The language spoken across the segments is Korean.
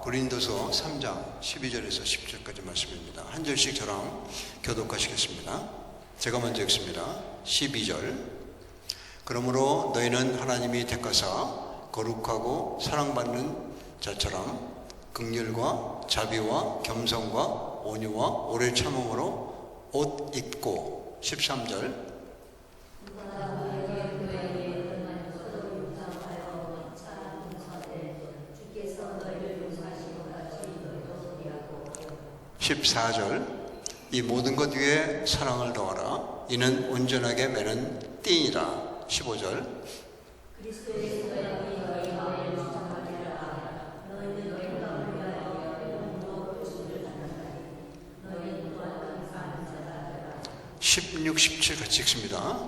고린도서 3장 12절에서 10절까지 말씀입니다. 한 절씩 저랑 교독하시겠습니다. 제가 먼저 읽습니다. 12절. 그러므로 너희는 하나님이 택하사 거룩하고 사랑받는 자처럼 긍휼과 자비와 겸손과 온유와 오래 참음으로 옷 입고. 13절. 이 모든 것 위에 사랑을 더하라. 이는 온전하게 매는 띠니라. 15절. (16, 17) 같이 읽습니다.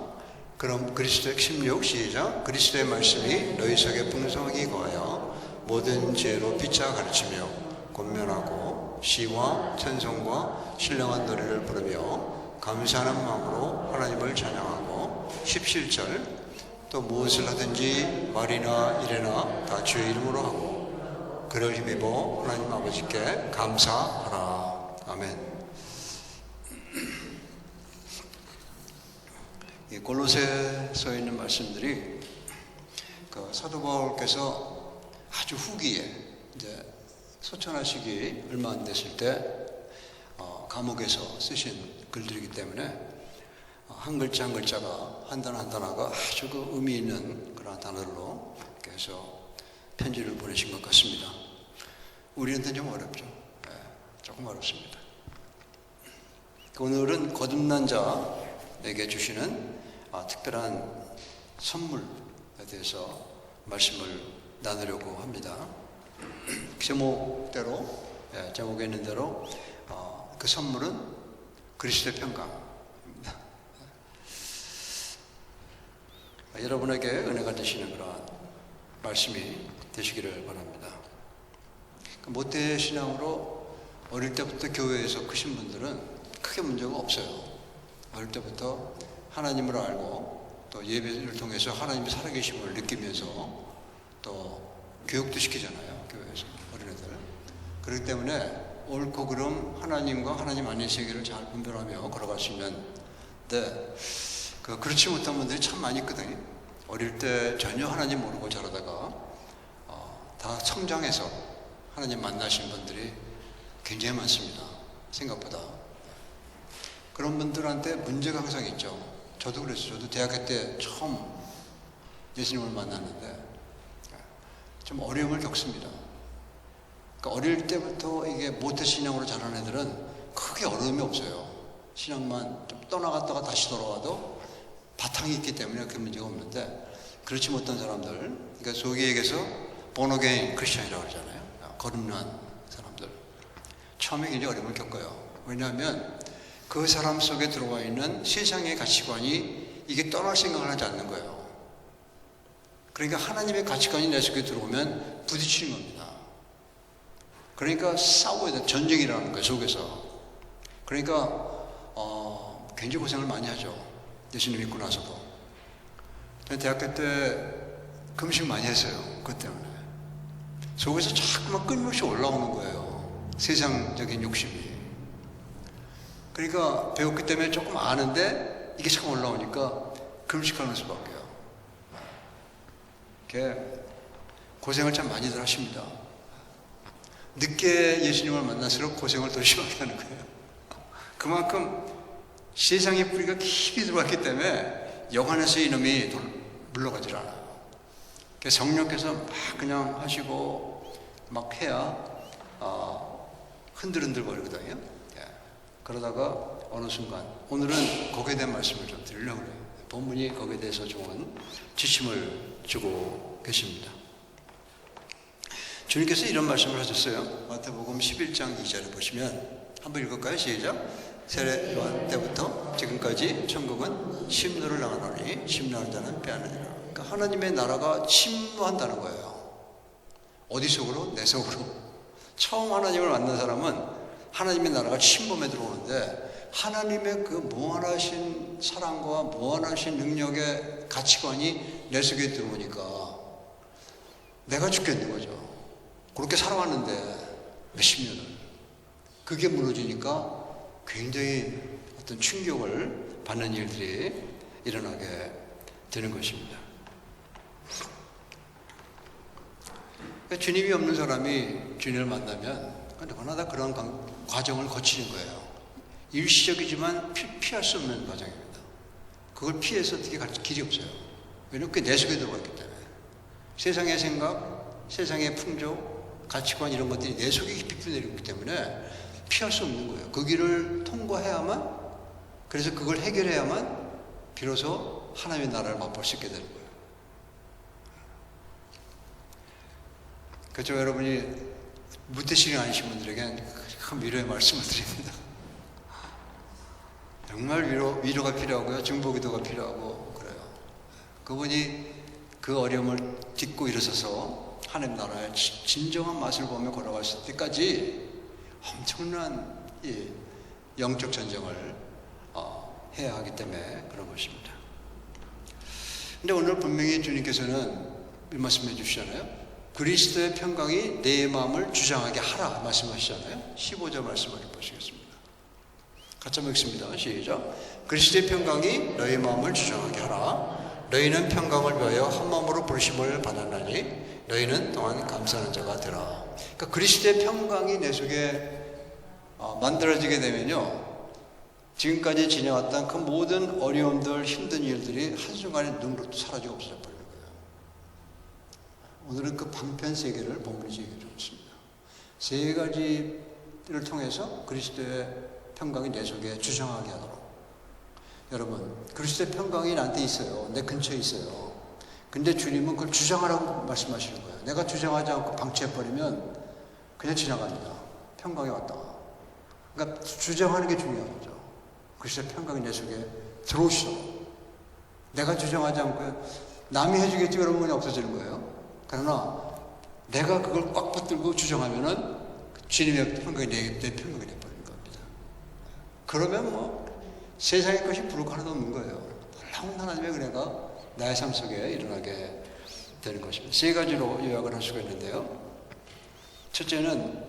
그럼 그리스도의 16 시작. 그리스도의 말씀이 너희 속에 풍성하게 거하여 모든 지혜로 피차 가르치며 권면하고 시와 찬송과 신령한 노래를 부르며 감사하는 마음으로 하나님을 찬양하고. 17절. 또 무엇을 하든지 말이나 일이나 다 주의 이름으로 하고 그를 힘입어 하나님 아버지께 감사하라. 아멘. 이 골로새서에 있는 말씀들이 사도 바울께서 아주 후기에 이제 소천하시기 얼마 안 됐을 때 감옥에서 쓰신 글들이기 때문에 한 글자 한 글자가 한 단어 한 단어가 아주 의미 있는 그런 단어로 해서 편지를 보내신 것 같습니다. 우리한테는 좀 어렵죠. 네, 조금 어렵습니다. 오늘은 거듭난 자에게 주시는 특별한 선물에 대해서 말씀을 나누려고 합니다. 제목에 있는 대로 그 선물은 그리스도의 평강입니다. 여러분에게 은혜가 되시는 그런 말씀이 되시기를 바랍니다. 모태 신앙으로 어릴 때부터 교회에서 크신 분들은 크게 문제가 없어요. 어릴 때부터 하나님을 알고 또 예배를 통해서 하나님의 살아계심을 느끼면서 또 교육도 시키잖아요. 교회에서 어린애들. 그렇기 때문에 옳고 그름 하나님과 하나님 아닌 세계를 잘 분별하며 걸어갈 수 있는데 그렇지 못한 분들이 참 많이 있거든요. 어릴 때 전혀 하나님 모르고 자라다가 다 성장해서 하나님 만나신 분들이 굉장히 많습니다. 생각보다. 그런 분들한테 문제가 항상 있죠. 저도 그랬어요. 저도 대학교 때 처음 예수님을 만났는데 좀 어려움을 겪습니다. 그러니까 어릴 때부터 이게 모태신앙으로 자란 애들은 크게 어려움이 없어요. 신앙만 좀 떠나갔다가 다시 돌아와도 바탕이 있기 때문에 그 문제가 없는데, 그렇지 못한 사람들, 그러니까 소위 얘기해서 본어게인 크리스천이라고 그러잖아요. 거듭난 사람들. 처음에 굉장히 어려움을 겪어요. 왜냐하면 그 사람 속에 들어와 있는 세상의 가치관이 이게 떠날 생각을 하지 않는 거예요. 그러니까 하나님의 가치관이 내 속에 들어오면 부딪히는 겁니다. 그러니까 싸워야 돼. 전쟁이라는 거예요, 속에서. 그러니까 굉장히 고생을 많이 하죠. 예수님 믿고 나서도. 대학교 때 금식 많이 했어요. 그것 때문에. 속에서 자꾸만 끊임없이 올라오는 거예요. 세상적인 욕심이. 그러니까 배웠기 때문에 조금 아는데 이게 자꾸 올라오니까 금식하는 수밖에요. 이렇게 고생을 참 많이들 하십니다. 늦게 예수님을 만날수록 고생을 더 심하게 하는 거예요. 그만큼 세상의 뿌리가 깊이 들어왔기 때문에 영안에서 이놈이 물러가질 않아요. 성령께서 막 그냥 하시고 막 해야 흔들흔들 거리거든요. 그러다가 어느 순간, 오늘은 거기에 대한 말씀을 좀 드리려고 해요. 본문이 거기에 대해서 좋은 지침을 주고 계십니다. 주님께서 이런 말씀을 하셨어요. 마태복음 11장 2절을 보시면 한번 읽을까요? 시작. 세례 요한 때부터 지금까지 천국은 심노를 당하노니 심노하는 자는 빼앗느니라. 그러니까 하나님의 나라가 침노한다는 거예요. 어디 속으로? 내 속으로. 처음 하나님을 만난 사람은 하나님의 나라가 침범에 들어오는데, 하나님의 그 무한하신 사랑과 무한하신 능력의 가치관이 내 속에 들어오니까 내가 죽겠는 거죠. 그렇게 살아왔는데 몇십 년을. 그게 무너지니까 굉장히 어떤 충격을 받는 일들이 일어나게 되는 것입니다. 그러니까 주님이 없는 사람이 주님을 만나면 누구나 다 그런 과정을 거치는 거예요. 일시적이지만 피할 수 없는 과정입니다. 그걸 피해서 어떻게 갈 길이 없어요. 왜냐하면 그게 내 속에 들어가 있기 때문에. 세상의 생각, 세상의 풍조, 가치관 이런 것들이 내 속에 깊이 내려있기 때문에 피할 수 없는 거예요. 그 길을 통과해야만, 그래서 그걸 해결해야만 비로소 하나님의 나라를 맛볼 수 있게 되는 거예요. 그렇죠. 여러분이 무태신이 아니신 분들에게 큰 위로의 말씀을 드립니다. 정말 위로가 필요하고요. 중보기도가 필요하고 그래요. 그분이 그 어려움을 딛고 일어서서 하나님 나라의 진정한 맛을 보며 걸어갔을 때까지 엄청난 이 영적 전쟁을 해야 하기 때문에 그런 것입니다. 근데 오늘 분명히 주님께서는 이 말씀해 주시잖아요. 그리스도의 평강이 내 마음을 주장하게 하라 말씀하시잖아요. 15절 말씀을 보시겠습니다. 같이 한번 읽습니다. 시작. 그리스도의 평강이 너희 마음을 주장하게 하라. 너희는 평강을 위하여 한 마음으로 부르심을 받았나니 너희는 또한 감사하는 자가 되라. 그러니까 그리스도의 평강이 내 속에 만들어지게 되면요, 지금까지 지내왔던 그 모든 어려움들, 힘든 일들이 한순간에 눈으로 사라지고 없어져 버리는 거예요. 오늘은 그 방편 세계를 본문에서 얘기해 주고 있습니다. 세 가지를 통해서 그리스도의 평강이 내 속에 주장하게 하도록. 여러분, 그리스도의 평강이 나한테 있어요. 내 근처에 있어요. 근데 주님은 그걸 주장하라고 말씀하시는 거예요. 내가 주장하지 않고 방치해버리면 그냥 지나갑니다. 평강이 왔다가. 그러니까 주장하는 게 중요한 거죠. 그리스도의 평강이 내 속에 들어오시도록. 내가 주장하지 않고 남이 해주겠지 그러면 없어지는 거예요. 그러나 내가 그걸 꽉 붙들고 주장하면은 주님의 평강이 내 평강이 돼버리는 겁니다. 그러면 뭐 세상의 것이 부족한 하나도 없는 거예요. 놀라운 하나님의 은혜가 나의 삶 속에 일어나게 되는 것입니다. 세 가지로 요약을 할 수가 있는데요. 첫째는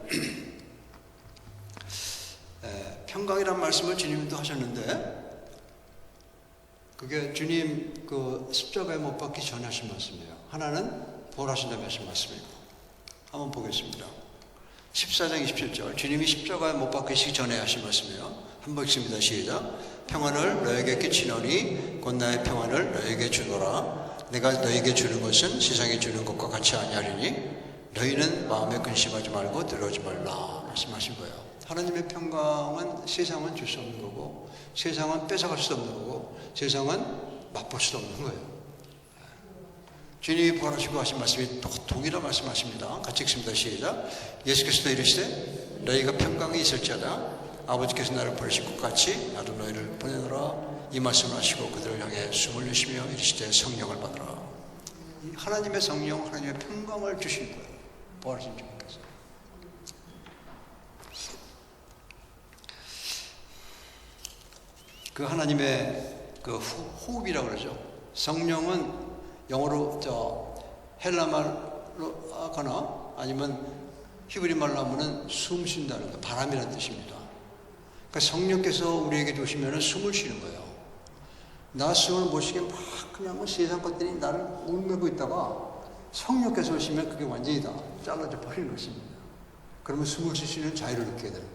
평강이란 말씀을 주님도 하셨는데 그게 주님 그 십자가에 못 박기 전에 하신 말씀이에요. 하나는 부활하신다고 하신 말씀이고, 한번 보겠습니다. 14장 27절 주님이 십자가에 못 박히시기 전에 하신 말씀이에요. 한번 읽습니다. 시작. 평안을 너에게 끼치노니 곧 나의 평안을 너에게 주노라. 내가 너에게 주는 것은 세상이 주는 것과 같이 아니하리니 너희는 마음에 근심하지 말고 두려워하지 말라 말씀하신 거예요. 하나님의 평강은 세상은 줄 수 없는 거고, 세상은 뺏어갈 수 없는 거고, 세상은 맛볼 수 없는 거예요. 주님이 부활하시고 하신 말씀이 동일한 말씀하십니다. 같이 읽습니다. 시작. 예수께서도 이르시되 너희가 평강이 있을지어다. 아버지께서 나를 보내신 것 같이 나도 너희를 보내노라. 이 말씀을 하시고 그들을 향해 숨을 내쉬며 이르시되 성령을 받으라. 하나님의 성령, 하나님의 평강을 주신 거예요. 부활하신 주님께서. 그 하나님의 그 호흡이라고 그러죠. 성령은 영어로 헬라말로 하거나 아니면 히브리 말로 하면은 숨 쉰다는 거, 바람이라는 뜻입니다. 그러니까 성령께서 우리에게 주시면은 숨을 쉬는 거예요. 나 숨을 못 쉬게 막 그냥 세상 것들이 나를 울매고 있다가 성령께서 오시면 그게 완전히 다 잘라져 버리는 것입니다. 그러면 숨을 쉬시는 자유를 느끼게 되는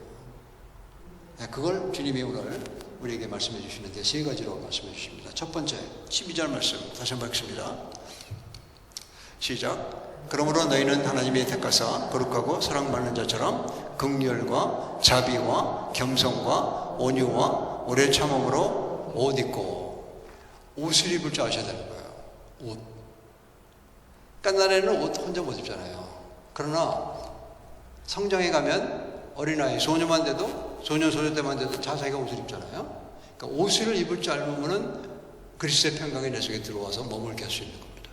거예요. 그걸 주님이 오늘 우리에게 말씀해 주시는데 세 가지로 말씀해 주십니다. 첫 번째, 12절 말씀 다시 한번 읽습니다. 시작. 그러므로 너희는 하나님의 택하사 거룩하고 사랑받는 자처럼 긍휼과 자비와 겸손과 온유와 오래 참음으로 옷 입고, 옷을 입을 줄 아셔야 되는 거예요. 옷. 깐난에는 옷 혼자 못 입잖아요. 그러나 성장에 가면 어린아이, 소녀만 돼도, 소년, 소녀 때만 돼도 자기가 옷을 입잖아요. 그러니까 옷을 입을 줄 알면은 그리스도의 평강이 내 속에 들어와서 머물게 할 수 있는 겁니다.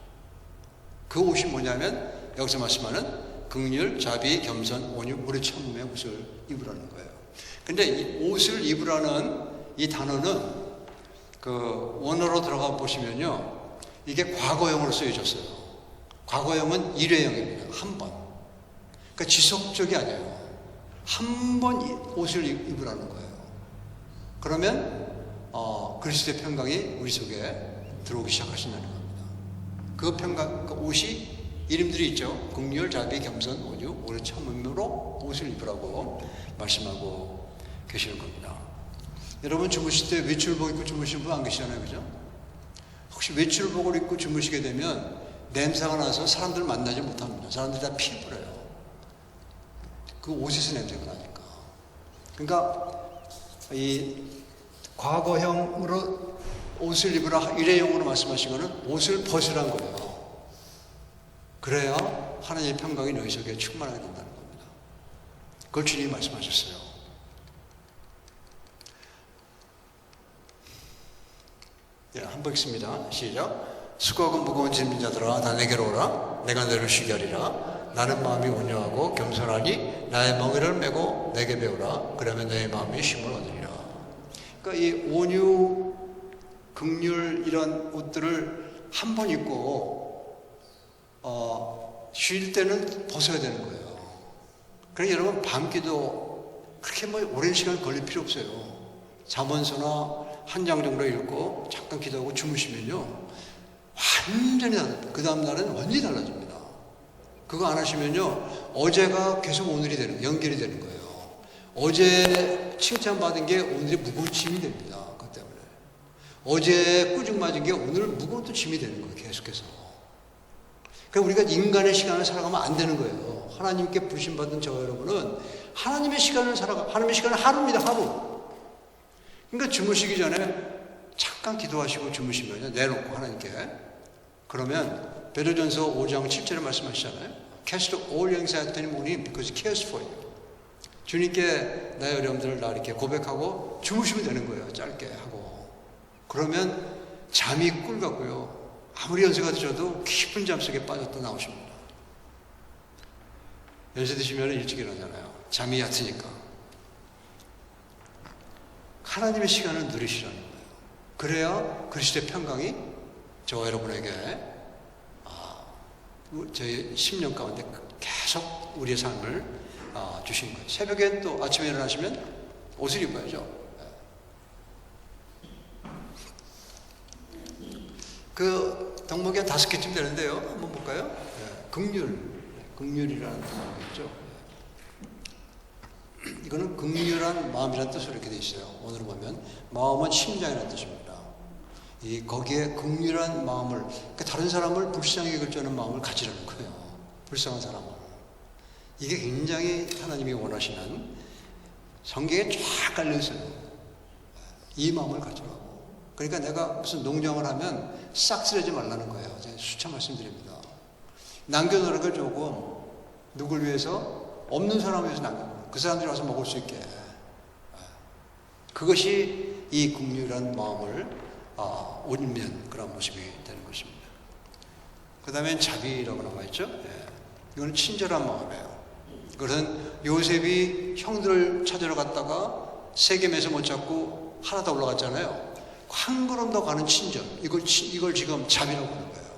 그 옷이 뭐냐면 여기서 말씀하는 긍휼, 자비, 겸손, 온유, 오래 참음의 옷을 입으라는 거예요. 근데 이 옷을 입으라는 이 단어는 그 원어로 들어가 보시면요, 이게 과거형으로 쓰여졌어요. 과거형은 일회형입니다. 한 번. 그러니까 지속적이 아니에요. 한 번 옷을 입으라는 거예요. 그러면 그리스도의 평강이 우리 속에 들어오기 시작하신다는 겁니다. 그 평강, 그 옷이 이름들이 있죠. 긍휼, 자비, 겸손, 온유, 오래 참음으로 옷을 입으라고 말씀하고 계시는 겁니다. 여러분 주무실 때 외출복 입고 주무시는 분 안 계시잖아요, 그죠? 혹시 외출복을 입고 주무시게 되면 냄새가 나서 사람들을 만나지 못합니다. 사람들이 다 피해버려요. 그 옷에서 냄새가 나니까. 그러니까 이 과거형으로 옷을 입으라 일회용으로 말씀하신 거는 옷을 벗으란 거예요. 그래야 하나님의 평강이 너희 속에 충만하게 된다는 겁니다. 그걸 주님이 말씀하셨어요. 예, 한번 읽습니다. 시작. 수고하고 무거운 짐진 자들아 다 내게로 오라. 내가 너를 쉬게 하리라. 나는 마음이 온유하고 겸손하니 나의 멍에를 메고 내게 배우라. 그러면 너의 마음이 쉼을 얻으리라. 그러니까 이 온유, 긍휼 이런 옷들을 한 번 입고 쉴 때는 벗어야 되는 거예요. 그러니까 여러분 밤기도 그렇게 뭐 오랜 시간 걸릴 필요 없어요. 잠언서나 한 장 정도 읽고 잠깐 기도하고 주무시면요 완전히 달라집니다. 그 다음 날은 완전히 달라집니다. 그거 안 하시면요 어제가 계속 오늘이 되는 연결이 되는 거예요. 어제 칭찬받은 게 오늘의 무거운 짐이 됩니다. 그것 때문에 어제 꾸중 맞은 게 오늘 무거운 또 짐이 되는 거예요. 계속해서. 그러니까 우리가 인간의 시간을 살아가면 안 되는 거예요. 하나님께 부르심받은 저 여러분은 하나님의 시간을 하나님의 시간은 하루입니다. 하루. 그러니까 주무시기 전에 잠깐 기도하시고 주무시면 내놓고 하나님께 그러면 베드로전서 5장 7절에 말씀하시잖아요. Cast all your anxiety on him because he cares for you. 주님께 나의 어려움들을 나 이렇게 고백하고 주무시면 되는 거예요. 짧게 하고. 그러면 잠이 꿀 같고요. 아무리 연세가 드셔도 깊은 잠속에 빠졌다 나오십니다. 연세 드시면 일찍 일어나잖아요. 잠이 얕으니까. 하나님의 시간을 누리시라는 거예요. 그래야 그리스도의 평강이 저와 여러분에게 저희 10년 가운데 계속 우리의 삶을 주신 거예요. 새벽에 또 아침에 일어나시면 옷을 입어야죠. 그 덕목이 한 5개쯤 되는데요. 한번 볼까요? 긍휼이라는 덕목이 있죠. 이거는 긍휼한 마음이라는 뜻으로 이렇게 되어 있어요. 오늘 보면 마음은 심장이라는 뜻입니다. 거기에 긍휼한 마음을, 그러니까 다른 사람을 불쌍히 여길 줄 아는 마음을 가지라는 거예요. 불쌍한 사람을. 이게 굉장히 하나님이 원하시는 성경에 쫙 깔려 있어요. 이 마음을 가지라고. 그러니까 내가 무슨 농장을 하면 싹쓸이하지 말라는 거예요. 제가 수차 말씀드립니다. 남겨놓는 걸 조금 누굴 위해서? 없는 사람을 위해서 남겨놓는 그 사람들이 와서 먹을 수 있게. 그것이 이 긍휼한 마음을 옷입는 그런 모습이 되는 것입니다. 그 다음엔 자비라고 나와 있죠. 이거는 친절한 마음이에요. 그것은 요셉이 형들을 찾으러 갔다가 세겜에서 못 잡고 하나 더 올라갔잖아요. 한 걸음 더 가는 친절. 이걸 지금 자비라고 하는 거예요.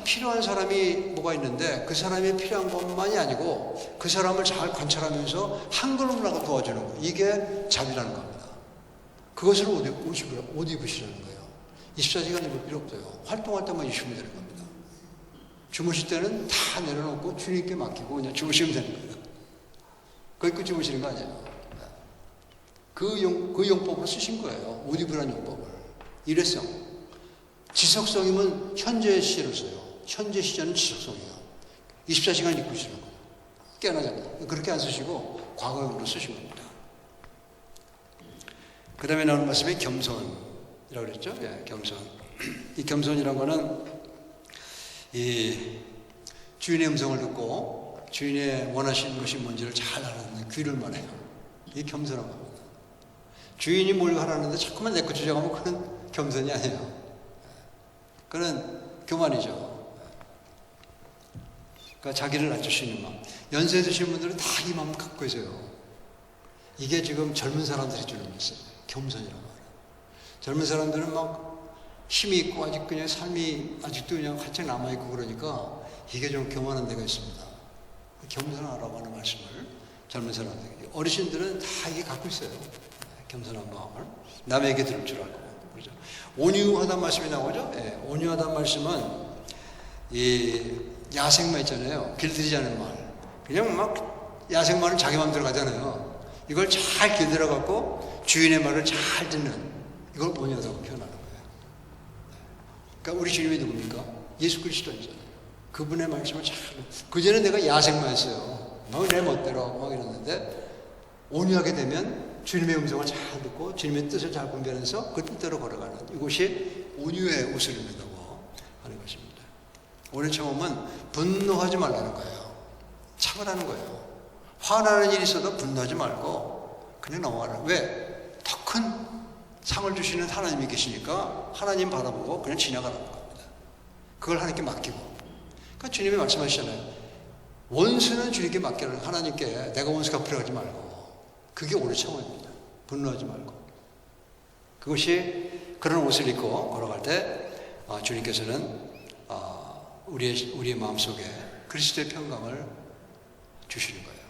필요한 사람이 뭐가 있는데 그 사람이 필요한 것만이 아니고 그 사람을 잘 관찰하면서 한 걸음 나가 도와주는 거. 이게 자비라는 겁니다. 그것을 옷 입으시라는 거예요. 24시간 입을 필요 없어요. 활동할 때만 입으시면 되는 겁니다. 주무실 때는 다 내려놓고 주님께 맡기고 그냥 주무시면 되는 거예요. 그거 입고 주무시는 거 아니에요. 그 용법을 쓰신 거예요. 옷 입으라는 용법을. 일회성. 지속성이면 현재 시제를 써요. 현재 시제는 지속성이에요. 24시간 입고 있으는 거예요. 깨어나잖아요. 그렇게 안 쓰시고 과거형으로 쓰신 겁니다. 그 다음에 나오는 말씀이 겸손이라고 그랬죠? 예, 겸손. 이 겸손이라는 거는 이 주인의 음성을 듣고 주인의 원하시는 것이 뭔지를 잘 알아듣는 귀를 말해요. 이게 겸손한 겁니다. 주인이 뭘 하라는데 자꾸만 내 거 주장하면 그건 겸손이 아니에요. 그건 교만이죠. 그러니까 자기를 낮추시는 마음. 연세 드신 분들은 다 이 마음을 갖고 계세요. 이게 지금 젊은 사람들이 주는 메시지. 겸손이라고 말해요. 젊은 사람들은 막 힘이 있고 아직 그냥 삶이 아직도 그냥 활짝 남아있고 그러니까 이게 좀 교만한 데가 있습니다. 겸손하라고 하는 말씀을 젊은 사람들에게, 어르신들은 다 이게 갖고 있어요. 겸손한 마음을 남에게 들을 줄 알고, 그렇죠? 온유하다는 말씀이 나오죠. 예, 온유하다는 말씀은 이 야생마 있잖아요. 길들이지 않은 말. 그냥 막 야생마는 자기 마음대로 가잖아요. 이걸 잘 길들여 갖고 주인의 말을 잘 듣는, 이걸 온유하다고 표현하는 거예요. 그러니까 우리 주님이 누굽니까? 예수 그리스도이잖아요. 그분의 말씀을 잘, 그전에 내가 야생마였어요. 막 내 멋대로 막 이랬는데, 온유하게 되면 주님의 음성을 잘 듣고 주님의 뜻을 잘 분별해서 그 뜻대로 걸어가는, 이것이 온유의 옷을 입는다고 하는 것입니다. 오늘 처음은 분노하지 말라는 거예요. 참으라는 거예요. 화나는 일이 있어도 분노하지 말고 그냥 넘어가라. 왜? 더 큰 상을 주시는 하나님이 계시니까 하나님 바라보고 그냥 지나가라는 겁니다. 그걸 하나님께 맡기고. 그러니까 주님이 말씀하시잖아요. 원수는 주님께 맡기라는, 하나님께 내가 원수 갚으려 하지 말고. 그게 오늘 참아입니다. 분노하지 말고. 그것이, 그런 옷을 입고 걸어갈 때 주님께서는 우리의 마음속에 그리스도의 평강을 주시는 거예요.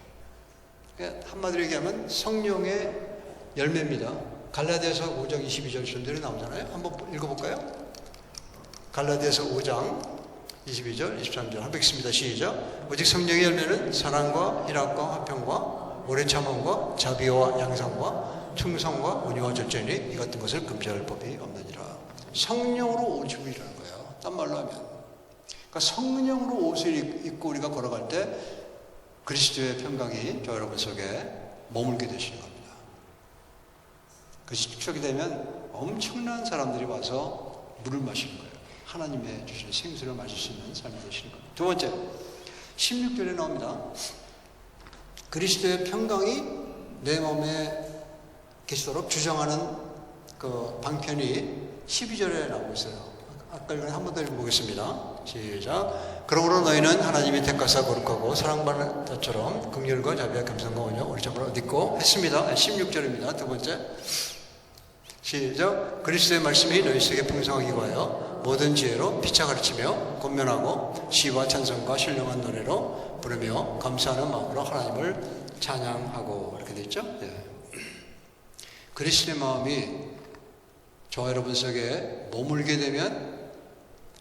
그러니까 한마디로 얘기하면 성령의 열매입니다. 갈라디아서 5장 22절 전들이 나오잖아요. 한번 읽어볼까요? 갈라디아서 5장 22절, 23절 한번 읽습니다. 시작. 오직 성령의 열매는 사랑과 희락과 화평과 오래 참음과 자비와 양상과 충성과 온유와 절제니 이 같은 것을 금지할 법이 없느니라. 성령으로 옷을 입으라는 거예요. 딴 말로 하면. 그러니까 성령으로 옷을 입고 우리가 걸어갈 때 그리스도의 평강이 저 여러분 속에 머물게 되시는 겁니다. 그것이 축적이 되면 엄청난 사람들이 와서 물을 마시는 거예요. 하나님의 주시는 생수를 마실 수 있는 삶이 되시는 겁니다. 두 번째, 16절에 나옵니다. 그리스도의 평강이 내 몸에 계시도록 주장하는 그 방편이 12절에 나오고 있어요. 아까 이거 한 번 더 읽어보겠습니다. 시작. 그러므로 너희는 하나님이 택하사 거룩하고 사랑받는 자처럼 긍휼과 자비와 겸손과 온유 우리 참으로 얻고 했습니다. 16절입니다. 두 번째. 시작. 그리스도의 말씀이 너희 속에 풍성하기 위하여 모든 지혜로 피차 가르치며 권면하고 시와 찬송과 신령한 노래로 부르며 감사하는 마음으로 하나님을 찬양하고, 이렇게 되어 있죠. 예. 그리스도의 마음이 저와 여러분 속에 머물게 되면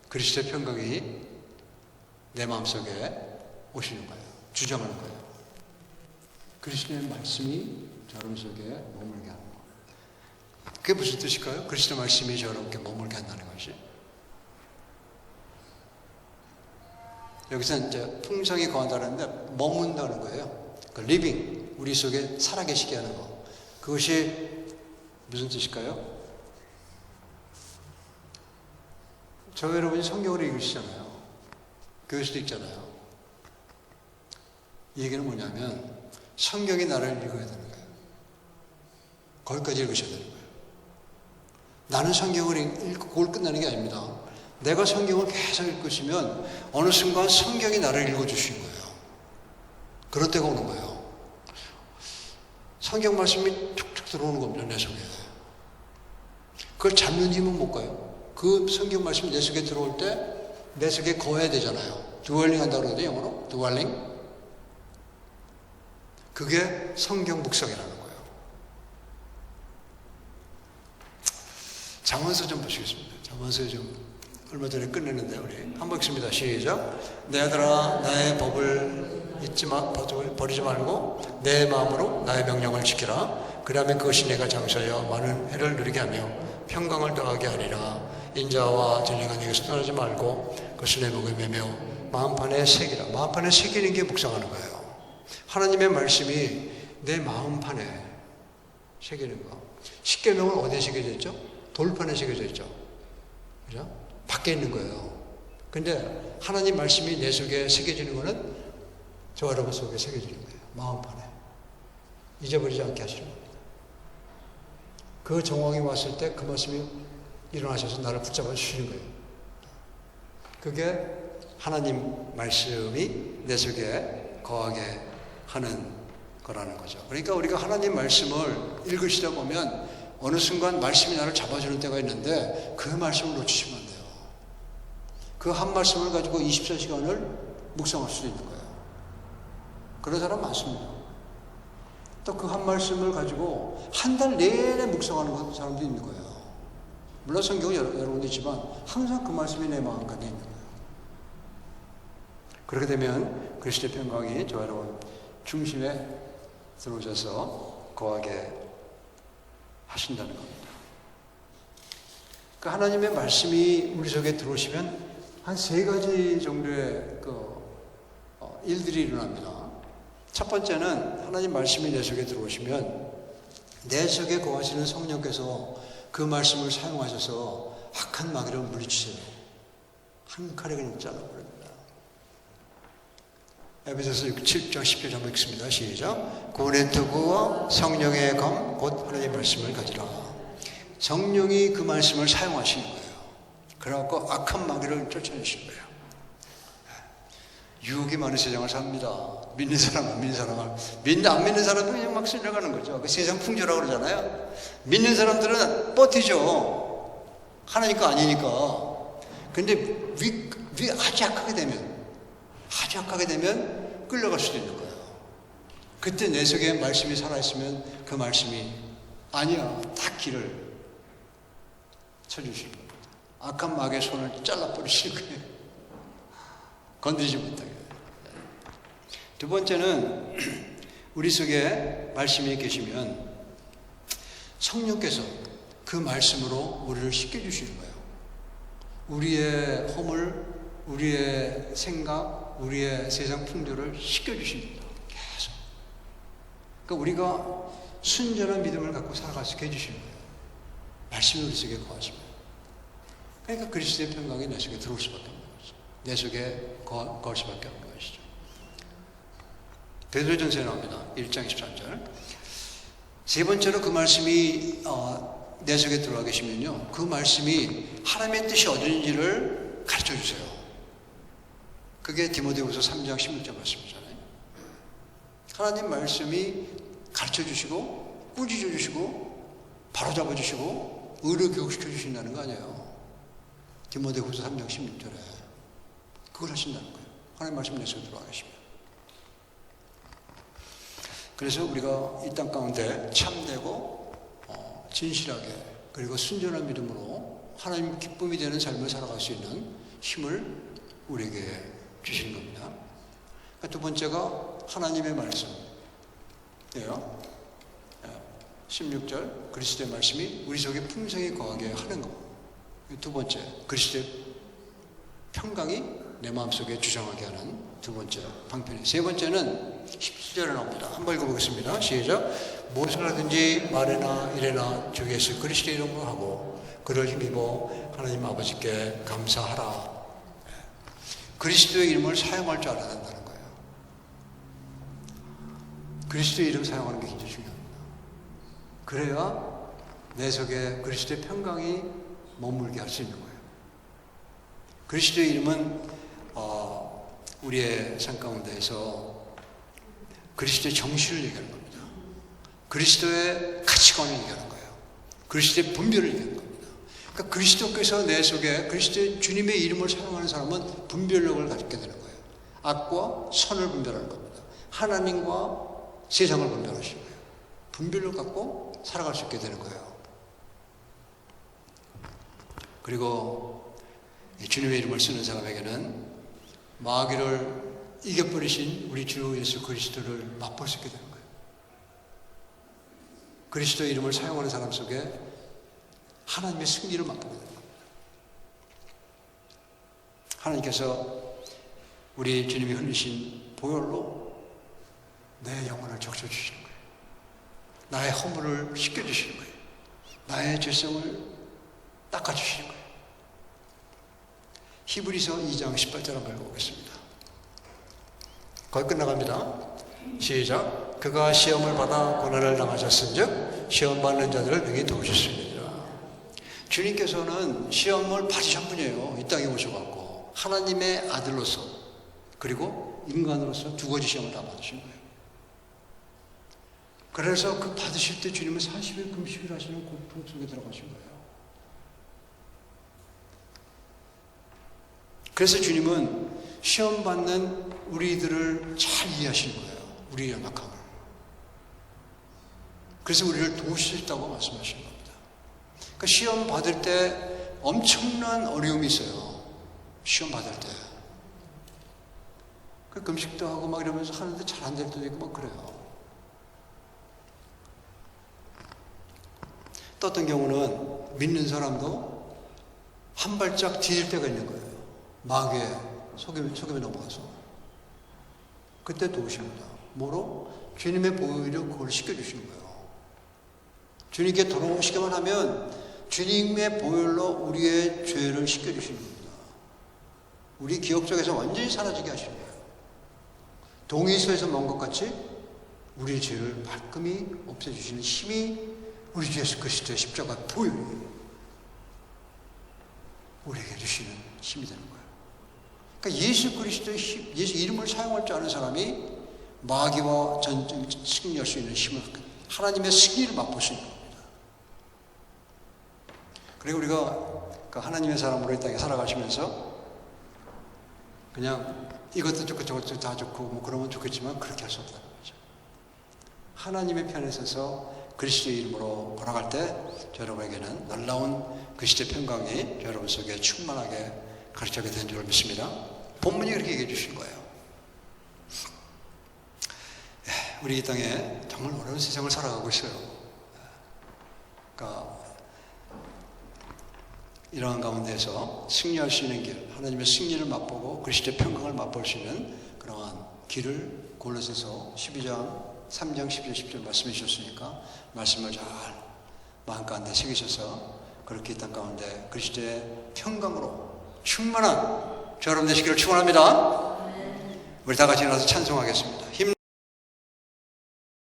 그리스도의 평강이 내 마음속에 오시는 거예요. 주장하는 거예요. 그리스도의 말씀이 저 여러분 속에 머물게 하는 거예요. 그게 무슨 뜻일까요? 그리스도의 말씀이 저 여러분께 머물게 한다는 것이. 여기서 이제 풍성히 거한다는데 머문다는 거예요. 그 리빙, 우리 속에 살아계시게 하는 거. 그것이 무슨 뜻일까요? 저 여러분이 성경을 읽으시잖아요. 교회에서도 읽잖아요. 이 얘기는 뭐냐면 성경이 나를 읽어야 되는 거예요. 거기까지 읽으셔야 되는 거예요. 나는 성경을 읽고 그걸 끝나는 게 아닙니다. 내가 성경을 계속 읽으시면 어느 순간 성경이 나를 읽어주신 거예요. 그럴 때가 오는 거예요. 성경 말씀이 툭툭 들어오는 겁니다. 내 속에. 그걸 잡는지면 못 가요. 그 성경 말씀이 내 속에 들어올 때 내 속에 거해야 되잖아요. 드웰링 한다고 그러거든요. 영어로. 드웰링. 그게 성경 묵상이라는 거예요. 잠언서 좀 보시겠습니다. 잠언서 좀 얼마 전에 끝냈는데 우리 한번 읽습니다. 시작. 내 아들아 나의 법을 버리지 말고 내 마음으로 나의 명령을 지키라. 그러면 그것이 내가 장수하여 많은 해를 누리게 하며 평강을 더하게 하리라. 인자와 진리가 내게서 떠나지 말고 그것을 내 목에 매며 마음판에 새기라. 마음판에 새기는 게 묵상하는 거예요. 하나님의 말씀이 내 마음판에 새기는 거. 십계명은 어디에 새겨져 있죠? 돌판에 새겨져 있죠. 그죠? 밖에 있는 거예요. 근데 하나님 말씀이 내 속에 새겨지는 거는 저 여러분 속에 새겨지는 거예요. 마음판에. 잊어버리지 않게 하시는 겁니다. 그 정황이 왔을 때 그 말씀이 일어나셔서 나를 붙잡아 주시는 거예요. 그게 하나님 말씀이 내 속에 거하게 하는 거라는 거죠. 그러니까 우리가 하나님 말씀을 읽으시다 보면 어느 순간 말씀이 나를 잡아주는 때가 있는데 그 말씀을 놓치시면 안 돼요. 그 한 말씀을 가지고 24시간을 묵상할 수도 있는 거예요. 그런 사람 많습니다. 또 그 한 말씀을 가지고 한 달 내내 묵상하는 사람도 있는 거예요. 물론 성경은 여러 군데 있지만 항상 그 말씀이 내 마음간에 있는 거예요. 그렇게 되면 그리스도의 평강이 저 여러분 중심에 들어오셔서 거하게 하신다는 겁니다. 그 하나님의 말씀이 우리 속에 들어오시면 한 3가지 정도의 일들이 일어납니다. 첫 번째는 하나님 말씀이 내 속에 들어오시면 내 속에 거하시는 성령께서 그 말씀을 사용하셔서 악한 마귀를 물리치세요. 한 칼에 그냥 잘라버립니다. 에베소서 7장 10절 한번 읽습니다. 시작. 구원의 도구와 성령의 검 곧 하나님의 말씀을 가지라. 성령이 그 말씀을 사용하시는 거예요. 그래갖고 악한 마귀를 쫓아내시는 거예요. 유혹이 많은 세상을 삽니다. 믿는 사람은 믿는 사람을, 안 믿는 사람은 그냥 막 쓸려가는 거죠. 그 세상 풍조라고 그러잖아요. 믿는 사람들은 버티죠. 하나님 거 아니니까. 근데 아주 약하게 되면 끌려갈 수도 있는 거예요. 그때 내 속에 말씀이 살아있으면 그 말씀이 아니야, 다 길을 쳐주시는 겁니다. 악한 마귀의 손을 잘라버리시는 거예요. 건드리지 못하게. 두 번째는 우리 속에 말씀이 계시면 성령께서 그 말씀으로 우리를 씻겨주시는 거예요. 우리의 허물, 우리의 생각, 우리의 세상 풍조를 씻겨주십니다. 계속. 그러니까 우리가 순전한 믿음을 갖고 살아갈 수 있게 해주시는 거예요. 말씀이 우리 속에 거하시면. 그러니까 그리스도의 평강이 내 속에 들어올 수밖에 없는 거죠. 내 속에 거할 수밖에 없는 것이죠. 베드로전서에 나옵니다. 1장 13절. 세 번째로 그 말씀이 내 속에 들어와 계시면요, 그 말씀이 하나님의 뜻이 어디인지를 가르쳐 주세요. 그게 디모데후서 3장 16절 말씀이잖아요. 하나님 말씀이 가르쳐 주시고 꾸짖어 주시고 바로잡아 주시고 의로 교육시켜 주신다는 거 아니에요. 디모데후서 3장 16절에 그걸 하신다는 거예요. 하나님 말씀 내 속에 들어와 계시면. 그래서 우리가 이 땅 가운데 참되고 진실하게 그리고 순전한 믿음으로 하나님 기쁨이 되는 삶을 살아갈 수 있는 힘을 우리에게 주시는 겁니다. 두 번째가 하나님의 말씀이에요. 16절 그리스도의 말씀이 우리 속에 풍성히 거하게 하는 것. 두 번째 그리스도의 평강이 내 마음속에 주장하게 하는 두 번째 방편이에요. 세 번째는 17절에 나옵니다. 한번 읽어보겠습니다. 시작. 무엇을 하든지 말이나 일에나 주 예수 그리스도의 이름으로 하고 그를 힘입어 하나님 아버지께 감사하라. 그리스도의 이름을 사용할 줄 알아야 된다는 거예요. 그리스도의 이름 사용하는 게 굉장히 중요합니다. 그래야 내 속에 그리스도의 평강이 머물게 할 수 있는 거예요. 그리스도의 이름은 우리의 삶 가운데에서 그리스도의 정신을 얘기하는 겁니다. 그리스도의 가치관을 얘기하는 거예요. 그리스도의 분별을 얘기하는 겁니다. 그러니까 그리스도께서 내 속에 그리스도의 주님의 이름을 사용하는 사람은 분별력을 갖게 되는 거예요. 악과 선을 분별하는 겁니다. 하나님과 세상을 분별하시는 거예요. 분별력 갖고 살아갈 수 있게 되는 거예요. 그리고 주님의 이름을 쓰는 사람에게는 마귀를 이겨버리신 우리 주 예수 그리스도를 맛볼 수 있게 되는 거예요. 그리스도의 이름을 사용하는 사람 속에 하나님의 승리를 맛보게 되는 겁니다. 하나님께서 우리 주님이 흘리신 보혈로 내 영혼을 적셔주시는 거예요. 나의 허물을 씻겨주시는 거예요. 나의 죄성을 닦아주시는 거예요. 히브리서 2장 18절 한번 읽어보겠습니다. 거의 끝나갑니다. 시작. 그가 시험을 받아 고난을 당하셨은즉 시험 받는 자들을 능히 도우셨습니다. 주님께서는 시험을 받으신 분이에요. 이 땅에 오셔갖고 하나님의 아들로서 그리고 인간으로서 두 가지 시험을 다 받으신 거예요. 그래서 그 받으실 때 주님은 40일 금식을 하시는 고통 속에 들어가신 거예요. 그래서 주님은 시험 받는 우리들을 잘 이해하시는 거예요. 우리의 연약함을. 그래서 우리를 도우실 수 있다고 말씀하시는 겁니다. 그러니까 시험 받을 때 엄청난 어려움이 있어요. 시험 받을 때. 그 금식도 하고 막 이러면서 하는데 잘 안 될 때도 있고 막 그래요. 또 어떤 경우는 믿는 사람도 한 발짝 뒤질 때가 있는 거예요. 마귀의 속임에 넘어가서. 그때 도우십니다. 뭐로? 주님의 보혈로 그걸 시켜주시는 거예요. 주님께 돌아오시기만 하면 주님의 보혈로 우리의 죄를 씻겨주시는 겁니다. 우리 기억 속에서 완전히 사라지게 하시는 거예요. 동의서에서 먼 것 같이 우리의 죄를 말끔히 없애주시는 힘이 우리 주 예수 그리스도의 십자가 보혈이 우리에게 주시는 힘이 되는 거예요. 그러니까 예수 그리스도의 힘, 예수 이름을 사용할 줄 아는 사람이 마귀와 전쟁 승리할 수 있는 힘을, 하나님의 승리를 맛볼 수 있는 겁니다. 그리고 우리가 하나님의 사람으로 이 땅에 살아가시면서 그냥 이것도 좋고 저것도 다 좋고 뭐 그러면 좋겠지만 그렇게 할 수 없다는 거죠. 하나님의 편에 서서 그리스도의 이름으로 걸어갈 때 여러분에게는 놀라운 그리스도의 평강이 여러분 속에 충만하게 가르쳐게 된 줄 믿습니다. 본문이 그렇게 얘기해 주신 거예요. 우리 이 땅에 정말 어려운 세상을 살아가고 있어요. 그러니까 이러한 가운데서 승리할 수 있는 길, 하나님의 승리를 맛보고 그리스도의 평강을 맛볼 수 있는 그러한 길을 골로새서 12장 3장 10절 10절 말씀해 주셨으니까 말씀을 잘 마음 가운데 새기셔서 그렇게 이 땅 가운데 그리스도의 평강으로 충만한 저 여러분 되시기를 축원합니다. 우리 다 같이 일어나서 찬송하겠습니다.